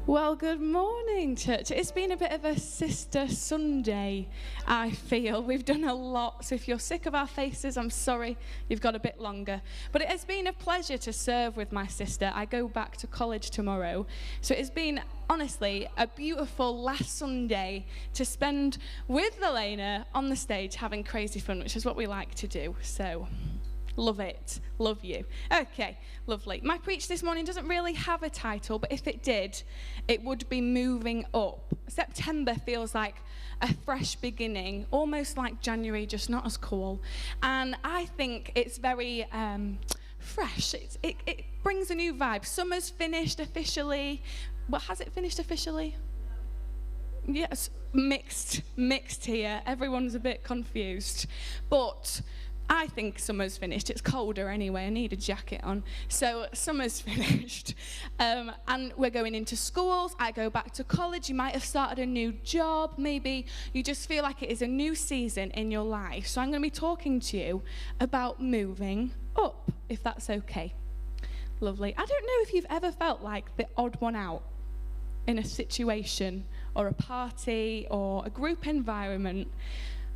Well, good morning, church. It's been a bit of a sister Sunday, I feel. We've done a lot, so if you're sick of our faces, I'm sorry, you've got a bit longer. But it has been a pleasure to serve with my sister. I go back to college tomorrow, so it's been, honestly, a beautiful last Sunday to spend with Elena on the stage having crazy fun, which is what we like to do, so... Love it. Love you. Okay, lovely. My preach this morning doesn't really have a title, but if it did, it would be Moving Up. September feels like a fresh beginning, almost like January, just not as cool. And I think it's very fresh. It brings a new vibe. Summer's finished officially. Well, has it finished officially? Yes, mixed here. Everyone's a bit confused. But I think summer's finished. It's colder anyway. I need a jacket on. So summer's finished. And we're going into schools. I go back to college. You might have started a new job. Maybe you just feel like it is a new season in your life. So I'm going to be talking to you about moving up, if that's okay. Lovely. I don't know if you've ever felt like the odd one out in a situation or a party or a group environment.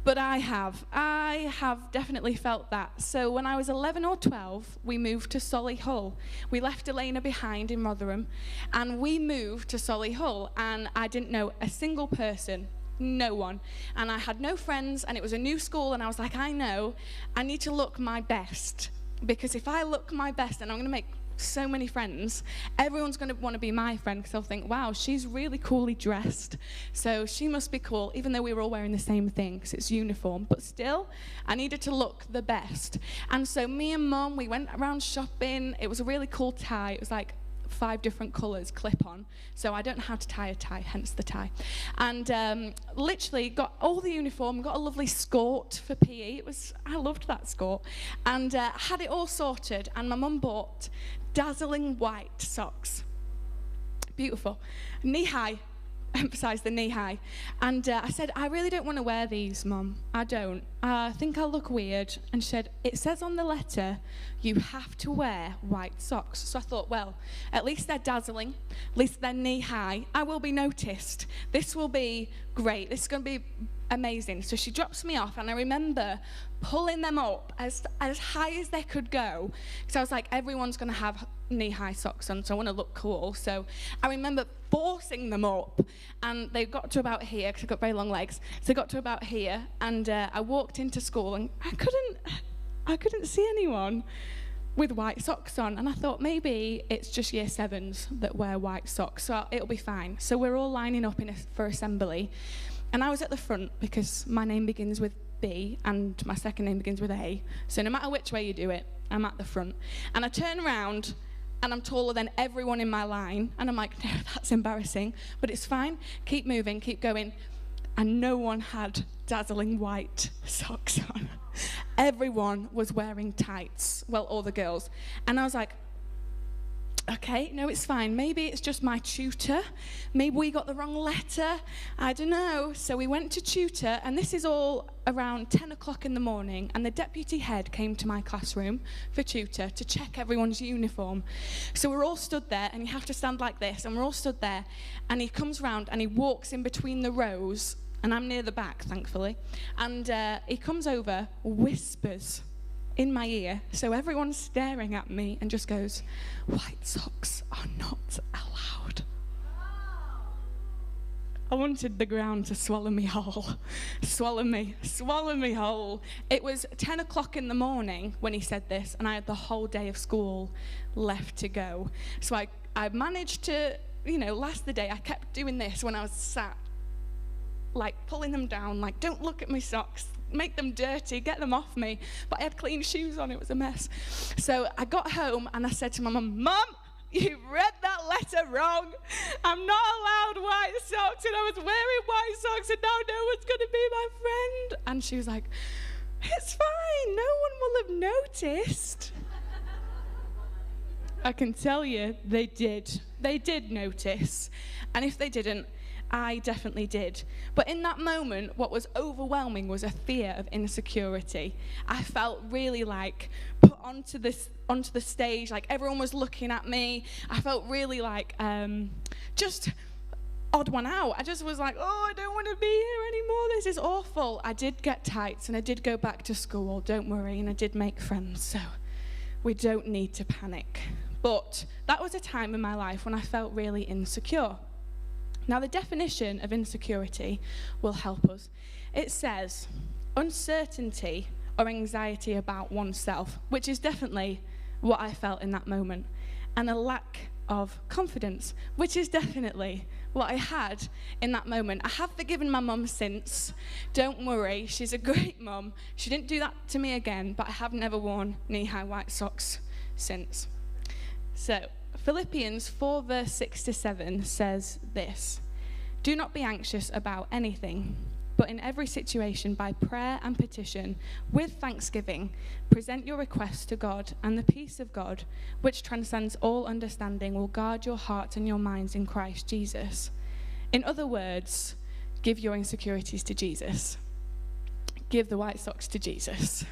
But I have definitely felt that. So when I was 11 or 12, we moved to Solihull. We left Elena behind in Rotherham, and we moved to Solihull, and I didn't know a single person, no one. And I had no friends, and it was a new school, and I was like, I need to look my best, because if I look my best, then I'm going to make so many friends. Everyone's going to want to be my friend because they'll think, wow, she's really coolly dressed, so she must be cool, even though we were all wearing the same thing because it's uniform. But still, I needed to look the best. And so me and Mum, we went around shopping. It was a really cool tie. It was like 5 different colours clip-on, so I don't know how to tie a tie, hence the tie. And literally got all the uniform, got a lovely skort for PE. I loved that skort, and had it all sorted. And my mum bought dazzling white socks, beautiful, knee-high. Emphasise the knee-high. And I said, I really don't want to wear these, Mum. I don't. I think I'll look weird. And she said, it says on the letter, you have to wear white socks. So I thought, well, at least they're dazzling. At least they're knee-high. I will be noticed. This will be great. This is going to be amazing. So she drops me off, and I remember pulling them up as high as they could go. Because I was like, everyone's going to have knee-high socks on, so I want to look cool. So I remember forcing them up, and they got to about here, because I've got very long legs. So they got to about here, and I walked into school, and I couldn't see anyone with white socks on. And I thought maybe it's just year 7s that wear white socks, so it'll be fine. So we're all lining up for assembly, and I was at the front because my name begins with B and my second name begins with A. So no matter which way you do it, I'm at the front. And I turn around, and I'm taller than everyone in my line. And I'm like, no, that's embarrassing. But it's fine. Keep moving, keep going. And no one had dazzling white socks on. Everyone was wearing tights. Well, all the girls. And I was like, okay, no, it's fine. Maybe it's just my tutor. Maybe we got the wrong letter. I don't know. So we went to tutor, and this is all around 10 o'clock in the morning, and the deputy head came to my classroom for tutor to check everyone's uniform. So we're all stood there, and you have to stand like this, and we're all stood there, and he comes round, and he walks in between the rows, and I'm near the back, thankfully, and he comes over, whispers in my ear, so everyone's staring at me, and just goes, white socks are not allowed. I wanted the ground to swallow me whole. Swallow me whole. It was 10 o'clock in the morning when he said this, and I had the whole day of school left to go. So I managed to, last the day. I kept doing this when I was sat, like pulling them down, like, don't look at my socks, make them dirty, get them off me. But I had clean shoes on, it was a mess. So I got home, and I said to my mum, Mum, you read that letter wrong. I'm not allowed white socks, and I was wearing white socks, and now no one's going to be my friend. And she was like, it's fine, no one will have noticed. I can tell you, they did. They did notice. And if they didn't, I definitely did. But in that moment, what was overwhelming was a fear of insecurity. I felt really like put onto the stage. Like, everyone was looking at me. I felt really like just odd one out. I just was like, oh, I don't want to be here anymore. This is awful. I did get tights and I did go back to school, don't worry, and I did make friends, so we don't need to panic. But that was a time in my life when I felt really insecure. Now, the definition of insecurity will help us. It says uncertainty or anxiety about oneself, which is definitely what I felt in that moment, and a lack of confidence, which is definitely what I had in that moment. I have forgiven my mum since. Don't worry, she's a great mum. She didn't do that to me again, but I have never worn knee-high white socks since. So, Philippians 4 verse 6 to 7 says this: do not be anxious about anything, but in every situation, by prayer and petition, with thanksgiving, present your requests to God, and the peace of God, which transcends all understanding, will guard your hearts and your minds in Christ Jesus. In other words, give your insecurities to Jesus. Give the white socks to Jesus.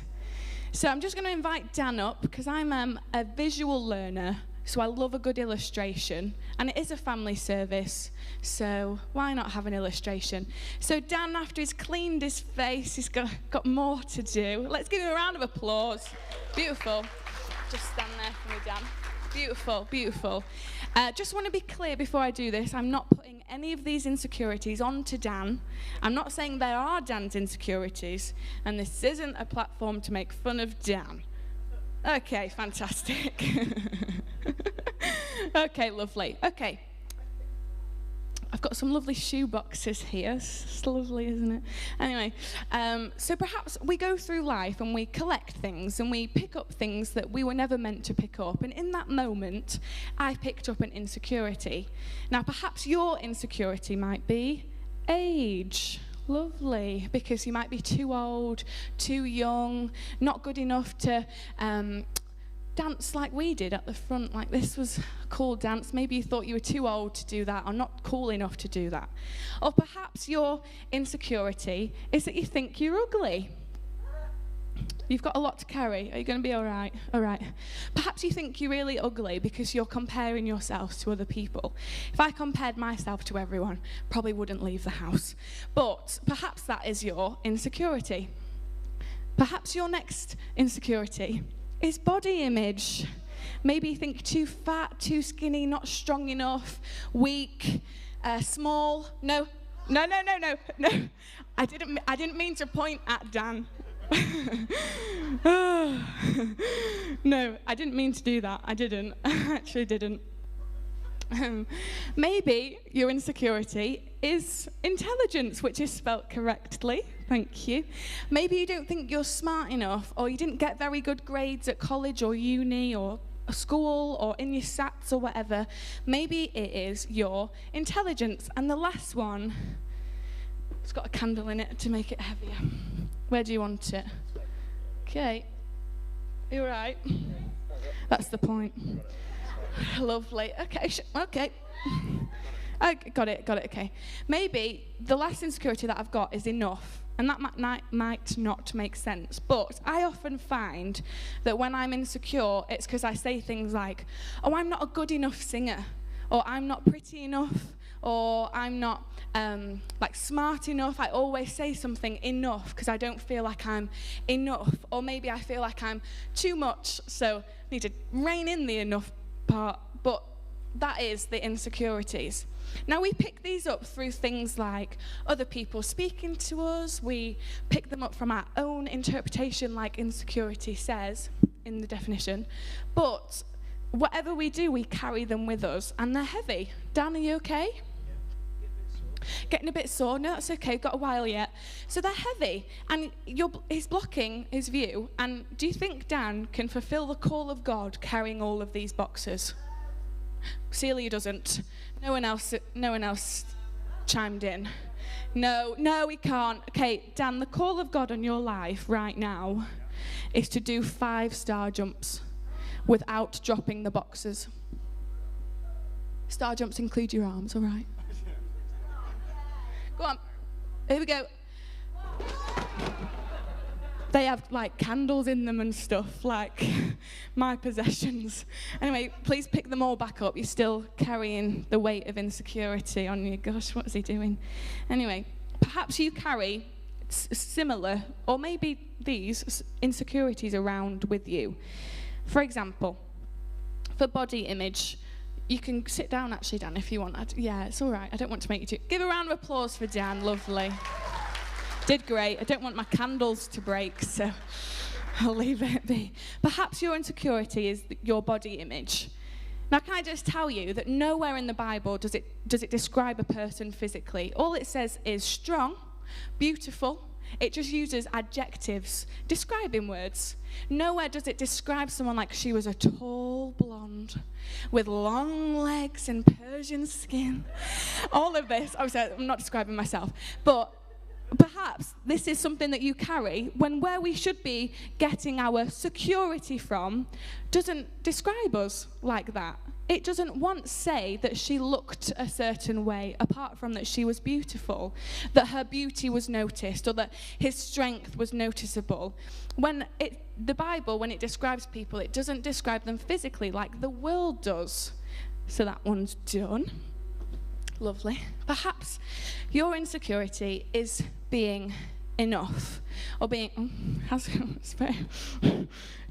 So I'm just going to invite Dan up, because I'm a visual learner, so I love a good illustration, and it is a family service, so why not have an illustration? So Dan, after he's cleaned his face, he's got more to do. Let's give him a round of applause. Beautiful. Just stand there for me, Dan. Beautiful, beautiful. Just want to be clear before I do this, I'm not putting any of these insecurities onto Dan. I'm not saying there are Dan's insecurities, and this isn't a platform to make fun of Dan. Okay, fantastic. Okay, lovely. Okay. I've got some lovely shoe boxes here. It's lovely, isn't it? Anyway, so perhaps we go through life and we collect things and we pick up things that we were never meant to pick up. And in that moment, I picked up an insecurity. Now, perhaps your insecurity might be age. Lovely, because you might be too old, too young, not good enough to dance like we did at the front. Like, this was a cool dance. Maybe you thought you were too old to do that or not cool enough to do that. Or perhaps your insecurity is that you think you're ugly. You've got a lot to carry. Are you going to be all right? All right. Perhaps you think you're really ugly because you're comparing yourselves to other people. If I compared myself to everyone, probably wouldn't leave the house. But perhaps that is your insecurity. Perhaps your next insecurity is body image. Maybe you think too fat, too skinny, not strong enough, weak, small. No. I didn't mean to point at Dan. No, I didn't mean to do that. I didn't. I actually didn't. Maybe your insecurity is intelligence, which is spelt correctly. Thank you. Maybe you don't think you're smart enough, or you didn't get very good grades at college or uni or school or in your SATs or whatever. Maybe it is your intelligence. And the last one, it's got a candle in it to make it heavier. Where do you want it? Okay. You're right. That's the point. Lovely. Okay. Okay. I got it. Okay. Maybe the last insecurity that I've got is enough. And that might not make sense. But I often find that when I'm insecure, it's because I say things like, oh, I'm not a good enough singer. Or I'm not pretty enough. Or I'm not smart enough. I always say something enough because I don't feel like I'm enough. Or maybe I feel like I'm too much, so I need to rein in the enough part. But that is the insecurities. Now, we pick these up through things like other people speaking to us. We pick them up from our own interpretation, like insecurity says in the definition. But whatever we do, we carry them with us, and they're heavy. Dan, are you okay? Getting a bit sore? No, that's okay. Got a while yet. So they're heavy, and he's blocking his view. And do you think Dan can fulfill the call of God carrying all of these boxes? Celia doesn't. No one else chimed in. No, he can't. Okay, Dan, the call of God on your life right now is to do 5-star jumps without dropping the boxes. Star jumps include your arms, all right? Go on. Here we go. They have like candles in them and stuff, like my possessions. Anyway, please pick them all back up. You're still carrying the weight of insecurity on you. Gosh, what's he doing? Anyway, perhaps you carry similar, or maybe these insecurities around with you. For example, for body image, you can sit down actually, Dan, if you want. Yeah, it's all right. I don't want to make you do. Give a round of applause for Dan. Lovely. Did great. I don't want my candles to break, so I'll leave it be. Perhaps your insecurity is your body image. Now, can I just tell you that nowhere in the Bible does it describe a person physically. All it says is strong, beautiful. It just uses adjectives, describing words. Nowhere does it describe someone like she was a tall blonde with long legs and Persian skin. All of this, obviously I'm not describing myself, but perhaps this is something that you carry when where we should be getting our security from doesn't describe us like that. It doesn't once say that she looked a certain way, apart from that she was beautiful, that her beauty was noticed, or that his strength was noticeable. The Bible, when it describes people, it doesn't describe them physically like the world does. So that one's done. Lovely. Perhaps your insecurity is being enough, or being,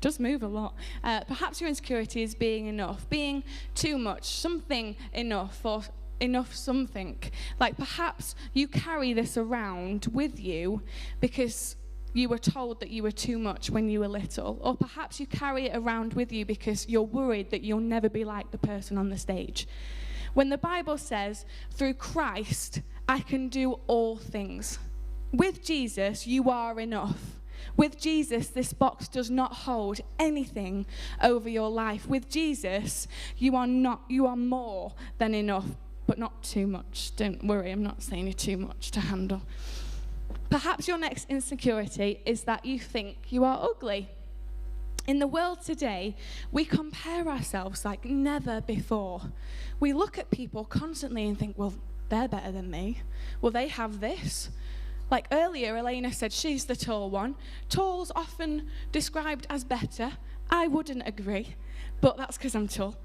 does move a lot. Perhaps your insecurity is being enough, being too much, something enough, or enough something. Like perhaps you carry this around with you because you were told that you were too much when you were little, or perhaps you carry it around with you because you're worried that you'll never be like the person on the stage. When the Bible says, through Christ, I can do all things. With Jesus, you are enough. With Jesus, this box does not hold anything over your life. With Jesus, you are more than enough, but not too much. Don't worry, I'm not saying you're too much to handle. Perhaps your next insecurity is that you think you are ugly. In the world today, we compare ourselves like never before. We look at people constantly and think, well, they're better than me. Well, they have this. Like earlier, Elena said she's the tall one. Tall's often described as better. I wouldn't agree, but that's because I'm tall.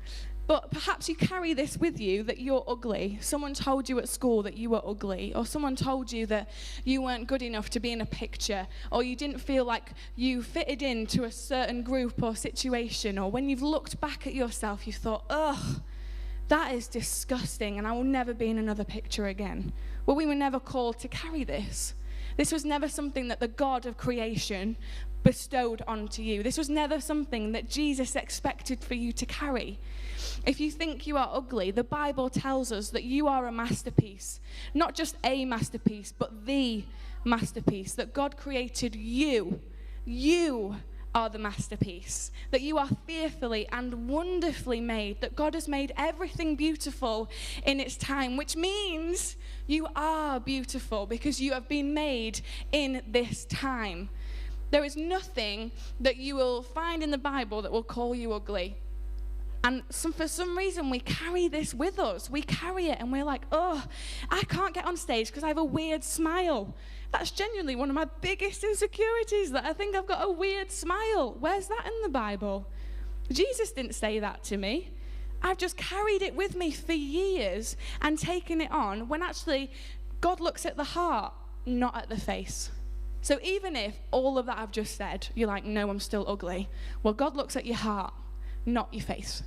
But perhaps you carry this with you, that you're ugly. Someone told you at school that you were ugly, or someone told you that you weren't good enough to be in a picture, or you didn't feel like you fitted into a certain group or situation, or when you've looked back at yourself, you thought, ugh, that is disgusting, and I will never be in another picture again. Well, we were never called to carry this. This was never something that the God of creation bestowed onto you. This was never something that Jesus expected for you to carry. If you think you are ugly, the Bible tells us that you are a masterpiece. Not just a masterpiece, but the masterpiece. That God created you. You are the masterpiece. That you are fearfully and wonderfully made. That God has made everything beautiful in its time, which means you are beautiful because you have been made in this time. There is nothing that you will find in the Bible that will call you ugly. And for some reason, we carry this with us. We carry it and we're like, oh, I can't get on stage because I have a weird smile. That's genuinely one of my biggest insecurities, that I think I've got a weird smile. Where's that in the Bible? Jesus didn't say that to me. I've just carried it with me for years and taken it on, when actually God looks at the heart, not at the face. So even if all of that I've just said, you're like, no, I'm still ugly. Well, God looks at your heart, not your face.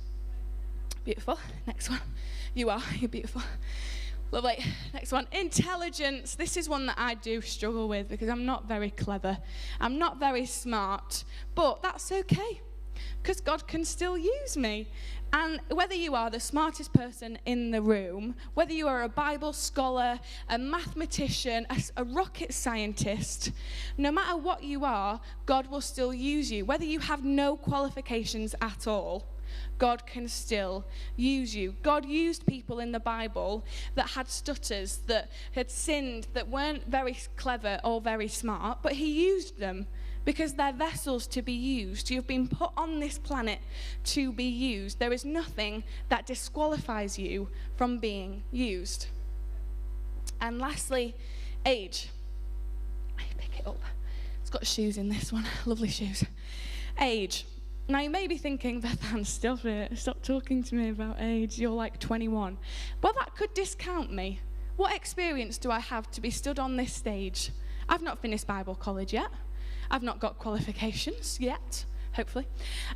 Beautiful. Next one. You're beautiful. Lovely. Next one. Intelligence. This is one that I do struggle with because I'm not very clever. I'm not very smart, but that's okay because God can still use me. And whether you are the smartest person in the room, whether you are a Bible scholar, a mathematician, a rocket scientist, no matter what you are, God will still use you. Whether you have no qualifications at all, God can still use you. God used people in the Bible that had stutters, that had sinned, that weren't very clever or very smart, but he used them because they're vessels to be used. You've been put on this planet to be used. There is nothing that disqualifies you from being used. And lastly, age. I pick it up. It's got shoes in this one, lovely shoes. Age. Now you may be thinking, Bethan, stop it, stop talking to me about age, you're like 21. Well, that could discount me. What experience do I have to be stood on this stage? I've not finished Bible college yet. I've not got qualifications yet, hopefully.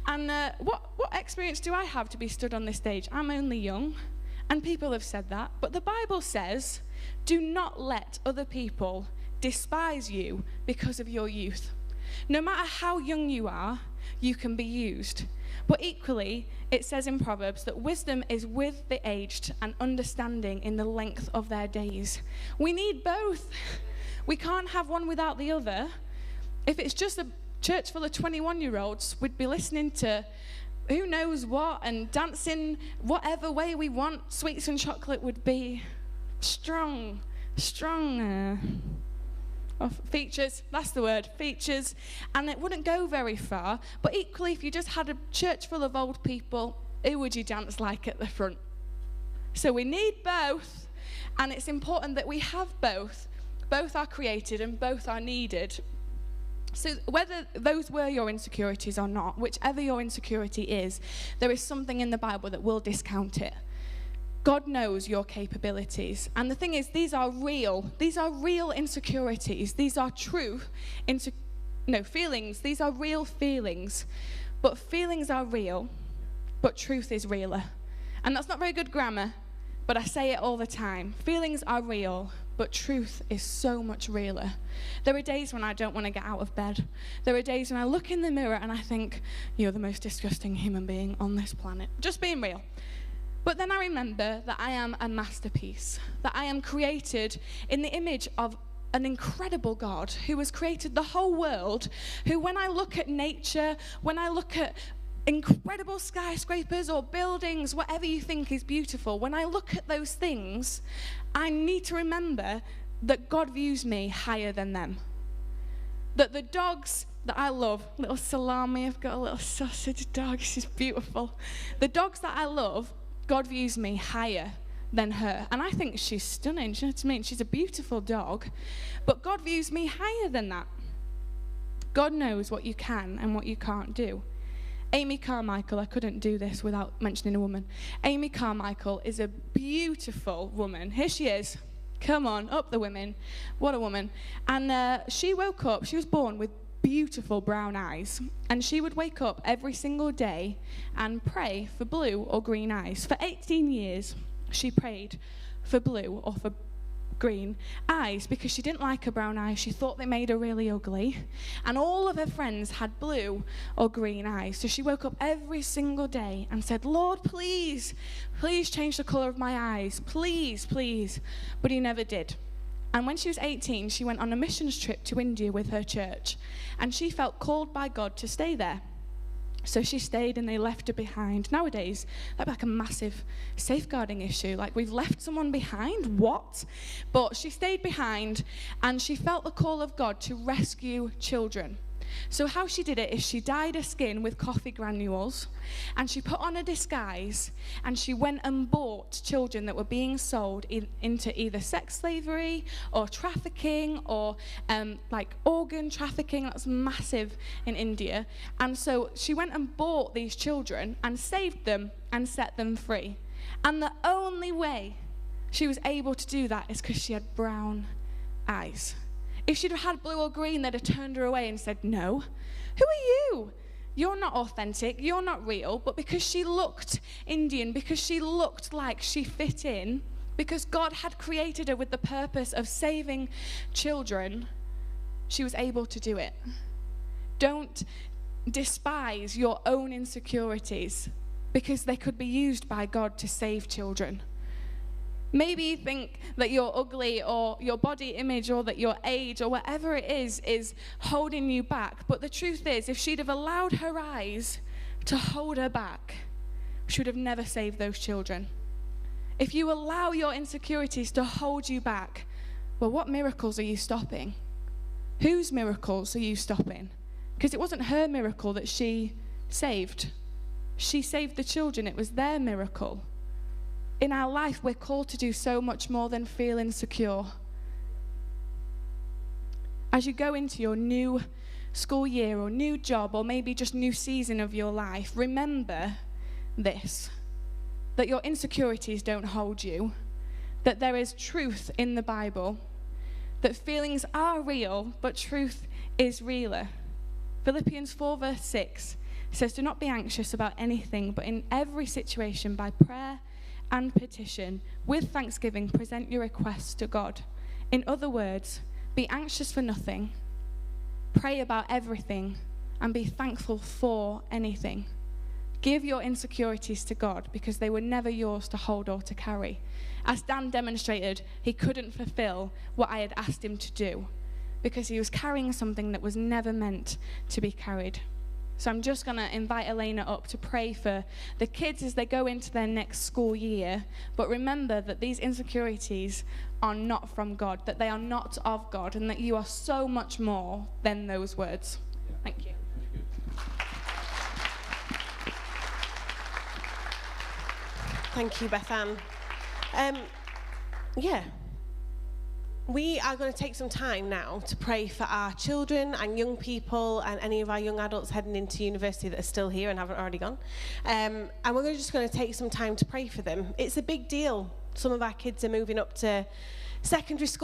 And what experience do I have to be stood on this stage? I'm only young, and people have said that. But the Bible says, do not let other people despise you because of your youth. No matter how young you are, you can be used. But equally, it says in Proverbs that wisdom is with the aged and understanding in the length of their days. We need both. We can't have one without the other. If it's just a church full of 21-year-olds, we'd be listening to who knows what and dancing whatever way we want. Sweets and chocolate would be strong. Features, that's the word, features, and it wouldn't go very far. But equally, if you just had a church full of old people, who would you dance like at the front? So we need both, and it's important that we have both. Both are created and both are needed. So whether those were your insecurities or not, whichever your insecurity is, there is something in the Bible that will discount it. God knows your capabilities. And the thing is, these are real. These are real insecurities. These are true feelings. These are real feelings. But feelings are real, but truth is realer. And that's not very good grammar, but I say it all the time. Feelings are real, but truth is so much realer. There are days when I don't want to get out of bed. There are days when I look in the mirror and I think, you're the most disgusting human being on this planet. Just being real. But then I remember that I am a masterpiece, that I am created in the image of an incredible God who has created the whole world, who when I look at nature, when I look at incredible skyscrapers or buildings, whatever you think is beautiful, when I look at those things, I need to remember that God views me higher than them. That the dogs that I love, little Salami, I've got a little sausage dog, she's beautiful. The dogs that I love, God views me higher than her. And I think she's stunning, do you know what I mean? She's a beautiful dog. But God views me higher than that. God knows what you can and what you can't do. Amy Carmichael, I couldn't do this without mentioning a woman. Amy Carmichael is a beautiful woman. Here she is. Come on, up the women. What a woman. And she woke up, she was born with beautiful brown eyes, and she would wake up every single day and pray for blue or green eyes. For 18 years, she prayed for blue or for green eyes because she didn't like her brown eyes. She thought they made her really ugly, and all of her friends had blue or green eyes. So she woke up every single day and said, Lord, please change the color of my eyes, please. But he never did. And when she was 18, she went on a missions trip to India with her church, and she felt called by God to stay there. So she stayed and they left her behind. Nowadays, that'd be like a massive safeguarding issue. Like, we've left someone behind? What? But she stayed behind, and she felt the call of God to rescue children. So how she did it is she dyed her skin with coffee granules, and she put on a disguise, and she went and bought children that were being sold into either sex slavery or trafficking or like organ trafficking. That's massive in India. And so she went and bought these children and saved them and set them free. And the only way she was able to do that is because she had brown eyes. If she'd have had blue or green, they'd have turned her away and said, no. Who are you? You're not authentic. You're not real. But because she looked Indian, because she looked like she fit in, because God had created her with the purpose of saving children, she was able to do it. Don't despise your own insecurities because they could be used by God to save children. Maybe you think that you're ugly or your body image or that your age or whatever it is holding you back. But the truth is, if she'd have allowed her eyes to hold her back, she would have never saved those children. If you allow your insecurities to hold you back, well, what miracles are you stopping? Whose miracles are you stopping? Because it wasn't her miracle that she saved. She saved the children. It was their miracle. In our life, we're called to do so much more than feel insecure. As you go into your new school year or new job or maybe just new season of your life, remember this, that your insecurities don't hold you, that there is truth in the Bible, that feelings are real, but truth is realer. Philippians 4 verse 6 says, do not be anxious about anything, but in every situation by prayer and petition, with thanksgiving, present your requests to God. In other words, be anxious for nothing, pray about everything, and be thankful for anything. Give your insecurities to God because they were never yours to hold or to carry. As Dan demonstrated, he couldn't fulfill what I had asked him to do because he was carrying something that was never meant to be carried. So I'm just going to invite Elena up to pray for the kids as they go into their next school year. But remember that these insecurities are not from God, that they are not of God, and that you are so much more than those words. Thank you. Thank you, Beth Ann. We are going to take some time now to pray for our children and young people and any of our young adults heading into university that are still here and haven't already gone. And we're just going to take some time to pray for them. It's a big deal. Some of our kids are moving up to secondary school.